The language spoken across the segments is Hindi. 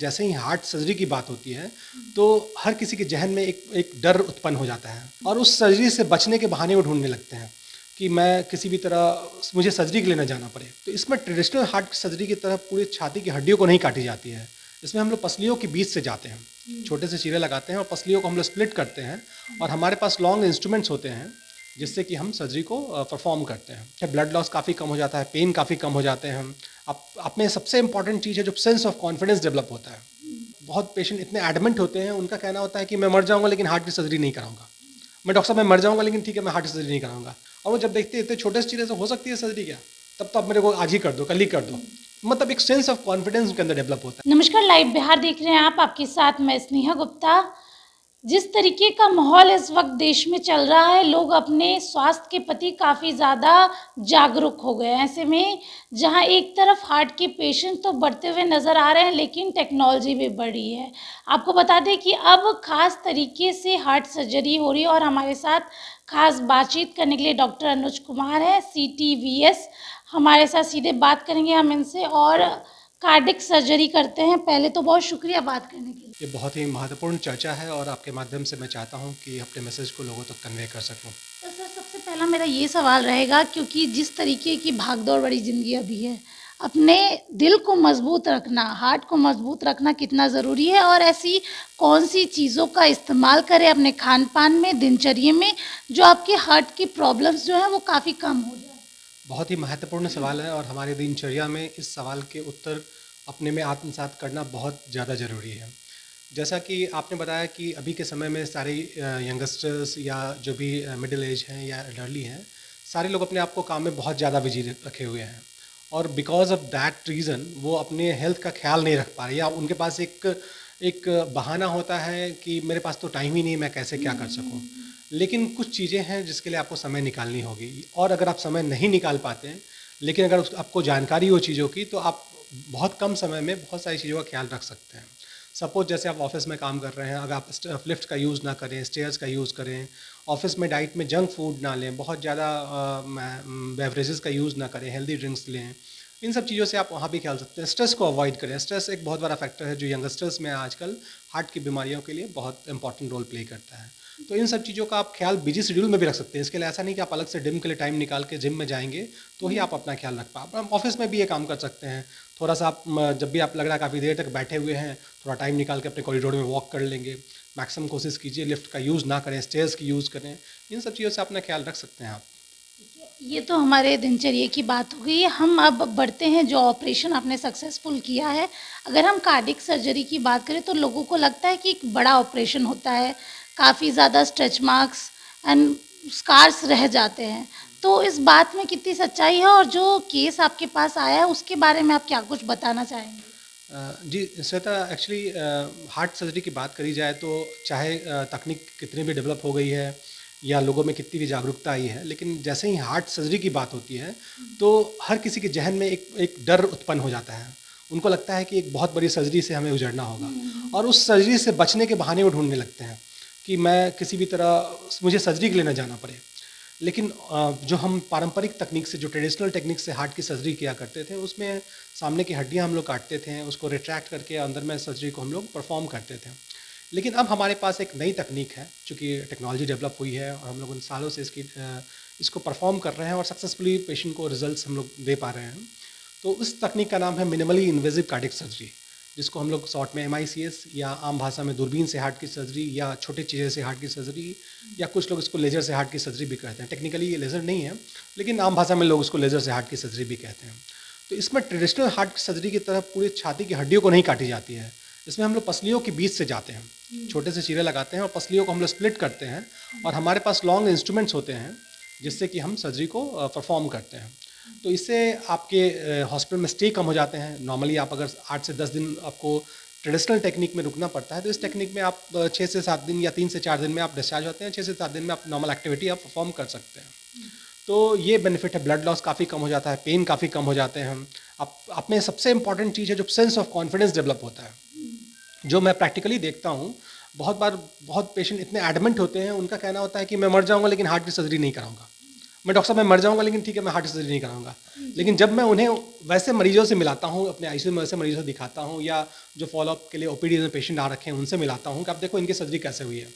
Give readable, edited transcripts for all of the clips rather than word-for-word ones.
जैसे ही हार्ट सर्जरी की बात होती है तो हर किसी के जहन में एक डर उत्पन्न हो जाता है और उस सर्जरी से बचने के बहाने वो ढूंढने लगते हैं कि मैं किसी भी तरह मुझे सर्जरी के लिए ना जाना पड़े। तो इसमें ट्रेडिशनल हार्ट सर्जरी की तरह पूरी छाती की हड्डियों को नहीं काटी जाती है। इसमें हम लोग पसलियों के बीच से जाते हैं, छोटे से चीरे लगाते हैं और पसलियों को हम लोग स्प्लिट करते हैं और हमारे पास लॉन्ग इंस्ट्रूमेंट्स होते हैं जिससे कि हम सर्जरी को परफॉर्म करते हैं। ब्लड लॉस काफ़ी कम हो जाता है, पेन काफ़ी कम हो जाते हैं। आप में सबसे इंपॉर्टेंट चीज़ है जो सेंस ऑफ कॉन्फिडेंस डेवलप होता है। बहुत पेशेंट इतने एडमेंट होते हैं, उनका कहना होता है कि मैं मर जाऊंगा लेकिन हार्ट की सर्जरी नहीं कराऊंगा। मैं डॉक्टर साहब मैं मर जाऊंगा लेकिन ठीक है मैं हार्ट की सर्जरी नहीं कराऊंगा। और वो जब देखते हैं इतने छोटे से चीज़ें से हो सकती है सर्जरी क्या, तब तो आप मेरे को आज ही कर दो, कल ही कर दो। मतलब एक सेंस ऑफ कॉन्फिडेंस उनके अंदर डेवलप होता है। नमस्कार, लाइव बिहार देख रहे हैं आप, आपके साथ मैं स्नेहा गुप्ता। जिस तरीके का माहौल इस वक्त देश में चल रहा है, लोग अपने स्वास्थ्य के प्रति काफ़ी ज़्यादा जागरूक हो गए हैं। ऐसे में जहां एक तरफ हार्ट के पेशेंट तो बढ़ते हुए नज़र आ रहे हैं, लेकिन टेक्नोलॉजी भी बढ़ी है। आपको बता दें कि अब खास तरीके से हार्ट सर्जरी हो रही है और हमारे साथ खास बातचीत करने के लिए डॉक्टर अनुज कुमार है, CTVS। हमारे साथ सीधे बात करेंगे हम इनसे और कार्डिक सर्जरी करते हैं। पहले तो बहुत शुक्रिया बात करने के लिए। ये बहुत ही महत्वपूर्ण चर्चा है और आपके माध्यम से मैं चाहता हूँ कि अपने मैसेज को लोगों तक कन्वे कर सकूँ। तो सर, सबसे पहला मेरा ये सवाल रहेगा, क्योंकि जिस तरीके की भागदौड़ भरी ज़िंदगी अभी है, अपने दिल को मजबूत रखना, हार्ट को मजबूत रखना कितना ज़रूरी है और ऐसी कौन सी चीज़ों का इस्तेमाल करें अपने खान पान में, दिनचर्या में, जो आपके हार्ट की प्रॉब्लम्स जो हैं वो काफ़ी कम हो जाए। बहुत ही महत्वपूर्ण सवाल है और हमारी दिनचर्या में इस सवाल के उत्तर अपने में आत्मसात करना बहुत ज़्यादा ज़रूरी है। जैसा कि आपने बताया कि अभी के समय में सारे यंगस्टर्स या जो भी मिडिल एज हैं या एल्डरली हैं, सारे लोग अपने आप को काम में बहुत ज़्यादा बिजी रखे हुए हैं और बिकॉज ऑफ दैट रीज़न वो अपने हेल्थ का ख्याल नहीं रख पा रहे या उनके पास एक एक बहाना होता है कि मेरे पास तो टाइम ही नहीं, मैं कैसे क्या कर सकूं। लेकिन कुछ चीज़ें हैं जिसके लिए आपको समय निकालनी होगी और अगर आप समय नहीं निकाल पाते हैं, लेकिन अगर आपको जानकारी हो चीज़ों की, तो आप बहुत कम समय में बहुत सारी चीज़ों का ख्याल रख सकते हैं। सपोज जैसे आप ऑफिस में काम कर रहे हैं, अगर आप लिफ्ट का यूज़ ना करें, स्टेयर्स का यूज़ करें, ऑफिस में डाइट में जंक फूड ना लें, बहुत ज़्यादा बेवरेजेस का यूज़ ना करें, हेल्दी ड्रिंक्स लें, इन सब चीज़ों से आप वहाँ भी ख्याल सकते हैं। स्ट्रेस को अवॉइड करें। स्ट्रेस एक बहुत बड़ा फैक्टर है जो यंगस्टर्स में आजकल हार्ट की बीमारियों के लिए बहुत इंपॉर्टेंट रोल प्ले करता है। तो इन सब चीज़ों का आप ख्याल बिजी शेड्यूल में भी रख सकते हैं। इसके लिए ऐसा नहीं कि आप अलग से जिम के लिए टाइम निकाल के जिम में जाएंगे तो ही आप अपना ख्याल रख पाए। आप ऑफिस में भी ये काम कर सकते हैं। थोड़ा सा आप जब भी आप लग रहा है काफ़ी देर तक बैठे हुए हैं, थोड़ा टाइम निकाल के अपने कॉरिडोर में वॉक कर लेंगे। मैक्सिमम कोशिश कीजिए लिफ्ट का यूज़ ना करें, स्टेयर्स की यूज़ करें। इन सब चीज़ों से अपना ख्याल रख सकते हैं आप। ये तो हमारे दिनचर्या की बात हो गई। हम अब बढ़ते हैं, जो ऑपरेशन आपने सक्सेसफुल किया है। अगर हम कार्डिक सर्जरी की बात करें तो लोगों को लगता है कि एक बड़ा ऑपरेशन होता है, काफ़ी ज़्यादा स्ट्रेच मार्क्स एंड स्कार्स रह जाते हैं। तो इस बात में कितनी सच्चाई है और जो केस आपके पास आया है उसके बारे में आप क्या कुछ बताना चाहेंगे? जी श्वेता, एक्चुअली हार्ट सर्जरी की बात करी जाए तो चाहे तकनीक कितनी भी डेवलप हो गई है या लोगों में कितनी भी जागरूकता आई है, लेकिन जैसे ही हार्ट सर्जरी की बात होती है तो हर किसी के जहन में एक डर उत्पन्न हो जाता है। उनको लगता है कि एक बहुत बड़ी सर्जरी से हमें गुजरना होगा और उस सर्जरी से बचने के बहाने वो ढूंढने लगते हैं कि मैं किसी भी तरह मुझे सर्जरी के लिए ना जाना पड़े। लेकिन जो हम पारंपरिक तकनीक से, जो ट्रेडिशनल टेक्निक से हार्ट की सर्जरी किया करते थे, उसमें सामने की हड्डियां हम लोग काटते थे, उसको रिट्रैक्ट करके अंदर में सर्जरी को हम लोग परफॉर्म करते थे। लेकिन अब हमारे पास एक नई तकनीक है, चूँकि टेक्नोलॉजी डेवलप हुई है और हम लोग उन सालों से इसको परफॉर्म कर रहे हैं और सक्सेसफुली पेशेंट को रिजल्ट्स हम लोग दे पा रहे हैं। तो उस तकनीक का नाम है मिनिमली इन्वेजिव कार्डिक सर्जरी, जिसको हम लोग शॉर्ट में MICS या आम भाषा में दूरबीन से हार्ट की सर्जरी या छोटे चीज़े से हार्ट की सर्जरी या कुछ लोग इसको लेज़र से हार्ट की सर्जरी भी कहते हैं। टेक्निकली ये लेज़र नहीं है, लेकिन आम भाषा में लोग उसको लेज़र से हार्ट की सर्जरी भी कहते हैं। तो इसमें ट्रेडिशनल हार्ट सर्जरी की तरह पूरी छाती की हड्डियों को नहीं काटी जाती है। इसमें हम लोग पसलियों के बीच से जाते हैं, छोटे से चीरे लगाते हैं और पसलियों को हम लोग स्प्लिट करते हैं और हमारे पास लॉन्ग इंस्ट्रूमेंट्स होते हैं जिससे कि हम सर्जरी को परफॉर्म करते हैं। तो इससे आपके हॉस्पिटल में स्टे कम हो जाते हैं। नॉर्मली आप अगर 8 से 10 दिन आपको ट्रेडिशनल टेक्निक में रुकना पड़ता है, तो इस टेक्निक में आप 6 से 7 दिन या 3 से 4 दिन में आप डिस्चार्ज होते हैं। 6 से 7 दिन में आप नॉर्मल एक्टिविटी आप परफॉर्म कर सकते हैं। तो ये बेनिफिट है। ब्लड लॉस काफ़ी कम हो जाता है, पेन काफ़ी कम हो जाते हैं। आप में सबसे इंपॉर्टेंट चीज़ है जो सेंस ऑफ कॉन्फिडेंस डेवलप होता है, जो मैं प्रैक्टिकली देखता हूँ। बहुत बार बहुत पेशेंट इतने एडमेंट होते हैं, उनका कहना होता है कि मैं मर जाऊंगा लेकिन हार्ट की सर्जरी नहीं कराऊंगा। मैं डॉक्टर साहब मैं मर जाऊंगा लेकिन ठीक है मैं हार्ट सर्जरी नहीं कराऊंगा। लेकिन जब मैं उन्हें वैसे मरीजों से मिलाता हूँ, अपने आईसीयू में वैसे मरीजों से दिखाता हूँ, या जो फॉलोअप के लिए ओपीडी में पेशेंट आ रखे हैं उनसे मिलाता हूँ कि आप देखो इनकी सर्जरी कैसे हुई है,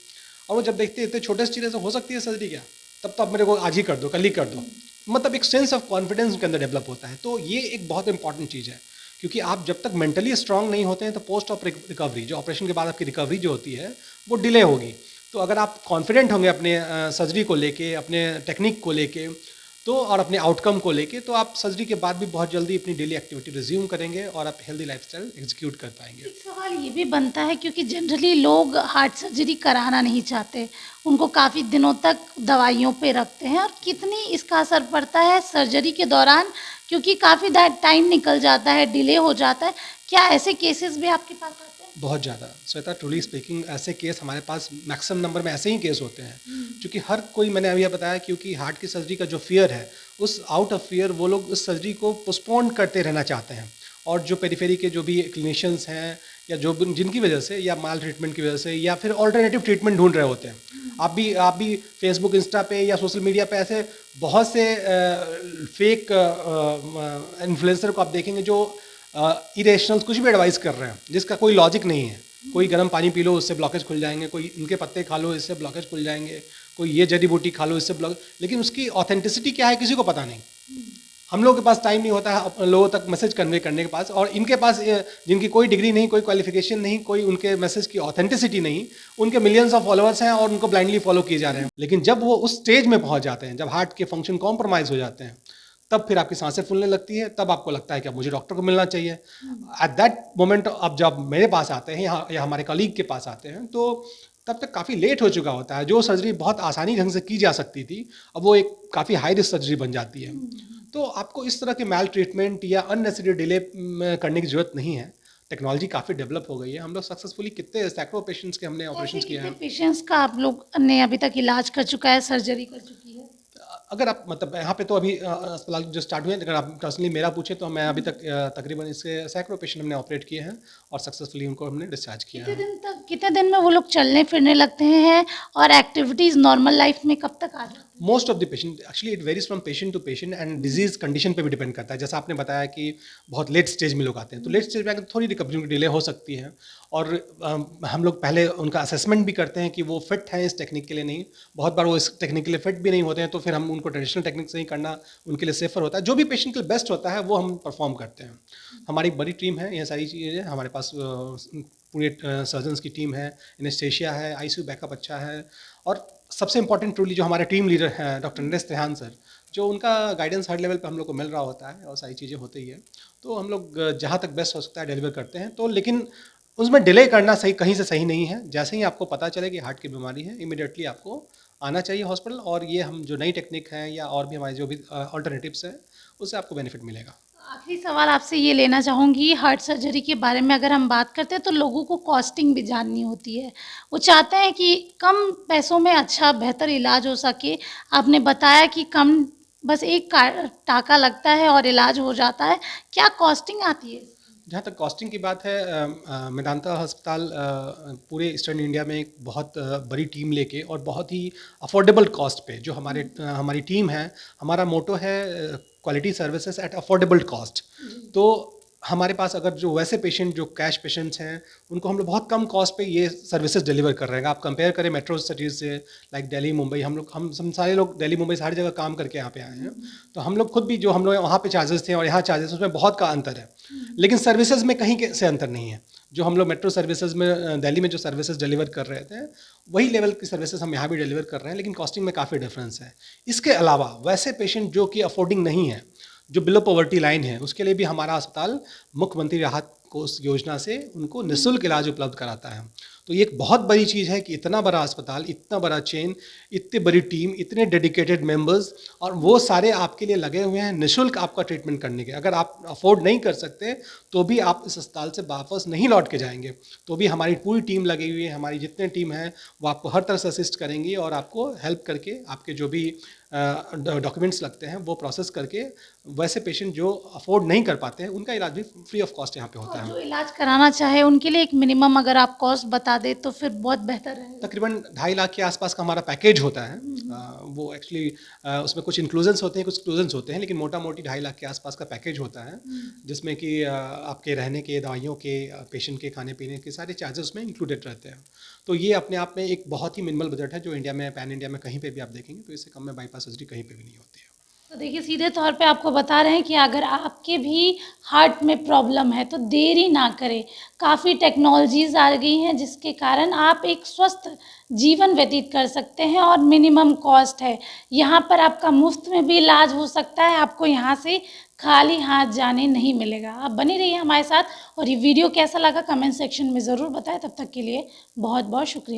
और वो जब देखते हैं इतने छोटे से चीज़ें से हो सकती है सर्जरी क्या, तब तो आप मेरे को आज ही कर दो, कल ही कर दो, मतलब एक सेंस ऑफ कॉन्फिडेंस उनके अंदर डेवलप होता है। तो ये एक बहुत इंपॉर्टेंट चीज़ है, क्योंकि आप जब तक मेंटली स्ट्रांग नहीं होते हैं तो पोस्ट ऑफ रिकवरी, जो ऑपरेशन के बाद आपकी रिकवरी जो होती है वो डिले होगी। तो अगर आप कॉन्फिडेंट होंगे अपने सर्जरी को लेके, अपने टेक्निक को लेके, तो और अपने आउटकम को लेके, तो आप सर्जरी के बाद भी बहुत जल्दी अपनी डेली एक्टिविटी रिज्यूम करेंगे और आप हेल्दी लाइफस्टाइल एग्जीक्यूट कर पाएंगे। एक सवाल ये भी बनता है क्योंकि जनरली लोग हार्ट सर्जरी कराना नहीं चाहते, उनको काफ़ी दिनों तक दवाइयों पे रखते हैं, और कितनी इसका असर पड़ता है सर्जरी के दौरान, क्योंकि काफ़ी टाइम निकल जाता है, डिले हो जाता है। क्या ऐसे केसेस भी आपके पास आते हैं? बहुत ज़्यादा श्वेता, ट्रूली स्पीकिंग ऐसे केस हमारे पास मैक्सिमम नंबर में ऐसे ही केस होते हैं, क्योंकि हर कोई, मैंने अभी बताया, क्योंकि हार्ट की सर्जरी का जो फियर है, उस आउट ऑफ फियर वो लोग उस सर्जरी को पोस्टपोन करते रहना चाहते हैं, और जो पेरिफेरी के जो भी क्लिनिशियंस हैं या जो जिनकी वजह से, या माल ट्रीटमेंट की वजह से, या फिर ऑल्टरनेटिव ट्रीटमेंट ढूंढ रहे होते हैं। आप भी फेसबुक, इंस्टा पे या सोशल मीडिया पे ऐसे बहुत से फेक इन्फ्लुएंसर को आप देखेंगे जो इरेशनल कुछ भी एडवाइस कर रहे हैं जिसका कोई लॉजिक नहीं है। कोई गर्म पानी पी लो उससे ब्लॉकेज खुल जाएंगे, कोई इनके पत्ते खा लो इससे ब्लॉकेज खुल जाएंगे, कोई ये जड़ी बूटी खा लो इससे ब्लॉक, लेकिन उसकी ऑथेंटिसिटी क्या है किसी को पता नहीं। हम लोगों के पास टाइम नहीं होता है लोगों तक मैसेज कन्वे करने के पास, और इनके पास जिनकी कोई डिग्री नहीं, कोई क्वालिफिकेशन नहीं, कोई उनके मैसेज की ऑथेंटिसिटी नहीं, उनके मिलियंस ऑफ फॉलोअर्स हैं और उनको ब्लाइंडली फॉलो किए जा रहे हैं। लेकिन जब वो उस स्टेज में पहुंच जाते हैं, जब हार्ट के फंक्शन कॉम्प्रोमाइज़ हो जाते हैं, तब फिर आपकी सांसें फूलने लगती है, तब आपको लगता है कि अब मुझे डॉक्टर को मिलना चाहिए। एट दैट मोमेंट अब जब मेरे पास आते हैं या हमारे कलीग के पास आते हैं, तो तब तक काफ़ी लेट हो चुका होता है। जो सर्जरी बहुत आसानी ढंग से की जा सकती थी, अब वो एक काफ़ी हाई रिस्क सर्जरी बन जाती है। तो आपको इस तरह के मैल ट्रीटमेंट या अननेसेसरी डिले करने की जरूरत नहीं है। टेक्नोलॉजी काफ़ी डेवलप हो गई है, हम लोग सक्सेसफुली कितने सैकड़ों पेशेंट्स के हमने ऑपरेशन किए हैं। पेशेंट्स का आप लोग ने अभी तक इलाज कर चुका है, सर्जरी कर चुकी है? अगर आप मतलब यहाँ पे तो अभी अस्पताल जो स्टार्ट हुए हैं, अगर आप पर्सनली मेरा पूछे तो मैं अभी तक तकरीबन इससे सैकड़ों पेशेंट हमने ऑपरेट किए हैं और सक्सेसफुली उनको हमने डिस्चार्ज किया है। कितने दिन में वो लोग चलने फिरने लगते हैं, और एक्टिविटीज़ नॉर्मल लाइफ में कब तक आ जाती है? Most of the patient, actually it varies from patient to patient and disease condition पे भी डिपेंड करता है। जैसा आपने बताया कि बहुत लेट स्टेज में लोग आते हैं, तो लेट स्टेज में आकर थोड़ी रिकवरी में डिले हो सकती है, और हम लोग पहले उनका असेसमेंट भी करते हैं कि वो फिट हैं इस टेक्निक के लिए। नहीं, बहुत बार वो इस टेक्निक के लिए फिट भी नहीं होते हैं, तो फिर हम उनको ट्रेडिशनल टेक्निक से ही करना उनके लिए सेफर होता है। जो भी पेशेंट के लिए बेस्ट होता है वो हम परफॉर्म करते हैं। हमारी बड़ी टीम है, ये सारी चीज़ें हमारे पास पूरे सर्जन्स की टीम है, एनेस्थेशिया है, आईसीयू बैकअप अच्छा है, और सबसे इंपॉर्टेंट ट्रूली जो हमारे टीम लीडर हैं डॉक्टर नरेश त्रेहान सर, जो उनका गाइडेंस हर लेवल पे हम लोग को मिल रहा होता है, और सारी चीज़ें होती ही है। तो हम लोग जहाँ तक बेस्ट हो सकता है डिलीवर करते हैं। तो लेकिन उसमें डिले करना सही कहीं से सही नहीं है। जैसे ही आपको पता चले कि हार्ट की बीमारी है, इमीडिएटली आपको आना चाहिए हॉस्पिटल, और ये हम जो नई टेक्निक है या और भी हमारे जो भी अल्टरनेटिव्स हैं उससे आपको बेनिफिट मिलेगा। आखिरी सवाल आपसे ये लेना चाहूँगी, हार्ट सर्जरी के बारे में अगर हम बात करते हैं तो लोगों को कॉस्टिंग भी जाननी होती है। वो चाहते हैं कि कम पैसों में अच्छा बेहतर इलाज हो सके। आपने बताया कि कम, बस एक टाका लगता है और इलाज हो जाता है। क्या कॉस्टिंग आती है? जहाँ तक कॉस्टिंग की बात है, मेदांता अस्पताल पूरे ईस्टर्न इंडिया में एक बहुत बड़ी टीम लेके और बहुत ही अफोर्डेबल कॉस्ट पे, जो हमारी टीम है, हमारा मोटो है quality services at affordable cost. तो हमारे पास अगर जो वैसे पेशेंट जो कैश पेशेंट्स हैं, उनको हम लोग बहुत कम कॉस्ट पे ये सर्विसेज डिलीवर कर रहे हैं। आप कंपेयर करें मेट्रो सिटीज़ से, लाइक दिल्ली, मुंबई, हम सारे लोग दिल्ली, मुंबई सारी जगह काम करके यहाँ पे आए हैं, तो हम लोग खुद भी जो हम लोग वहाँ पे चार्जेस थे और यहाँ चार्जेस, उसमें बहुत का अंतर है। लेकिन सर्विसेज में कहीं से अंतर नहीं है। जो हम लोग मेट्रो सर्विसेज में दिल्ली में जो सर्विसेज डिलीवर कर रहे थे, वही लेवल की सर्विसेज हम यहाँ भी डिलीवर कर रहे हैं, लेकिन कॉस्टिंग में काफ़ी डिफरेंस है। इसके अलावा वैसे पेशेंट जो कि अफोर्डिंग नहीं है, जो बिलो पॉवर्टी लाइन है, उसके लिए भी हमारा अस्पताल मुख्यमंत्री राहत कोष योजना से उनको निःशुल्क इलाज उपलब्ध कराता है। तो ये एक बहुत बड़ी चीज़ है कि इतना बड़ा अस्पताल, इतना बड़ा चेन, इतनी बड़ी टीम, इतने डेडिकेटेड मेंबर्स, और वो सारे आपके लिए लगे हुए हैं निःशुल्क आपका ट्रीटमेंट करने के। अगर आप अफोर्ड नहीं कर सकते तो भी आप इस अस्पताल से वापस नहीं लौट के जाएंगे, तो भी हमारी पूरी टीम लगी हुई है। हमारी जितने टीम है वो आपको हर तरह से असिस्ट करेंगी और आपको हेल्प करके आपके जो भी डॉक्यूमेंट्स लगते हैं वो प्रोसेस करके वैसे पेशेंट जो अफोर्ड नहीं कर पाते हैं उनका इलाज भी फ्री ऑफ कॉस्ट यहाँ पे होता और है। जो इलाज कराना चाहे उनके लिए एक मिनिमम अगर आप कॉस्ट बता दें तो फिर बहुत बेहतर रहेगा। तकरीबन 2.5 लाख के आसपास का हमारा पैकेज होता है। वो एक्चुअली उसमें कुछ इंक्लूजन्स होते हैं, कुछ एक्सक्लूजन्स होते हैं, लेकिन मोटा मोटी 2.5 लाख के आसपास का पैकेज होता है, जिसमें कि आपके रहने के, दवाइयों के, पेशेंट के खाने पीने के सारे चार्जेस उसमें इंक्लूडेड रहते हैं। तो ये अपने आप में एक बहुत ही मिनिमल बजट है जो इंडिया में, पैन इंडिया में कहीं पे भी आप देखेंगे तो इससे कम में बाईपास सर्जरी कहीं पे भी नहीं होती है। तो देखिए सीधे तौर पे आपको बता रहे हैं कि अगर आपके भी हार्ट में प्रॉब्लम है तो देरी ना करें। काफ़ी टेक्नोलॉजीज़ आ गई हैं जिसके कारण आप एक स्वस्थ जीवन व्यतीत कर सकते हैं और मिनिमम कॉस्ट है। यहाँ पर आपका मुफ्त में भी इलाज हो सकता है, आपको यहाँ से खाली हाथ जाने नहीं मिलेगा। आप बने रहिए हमारे साथ और ये वीडियो कैसा लगा कमेंट सेक्शन में ज़रूर बताएं। तब तक के लिए बहुत बहुत शुक्रिया।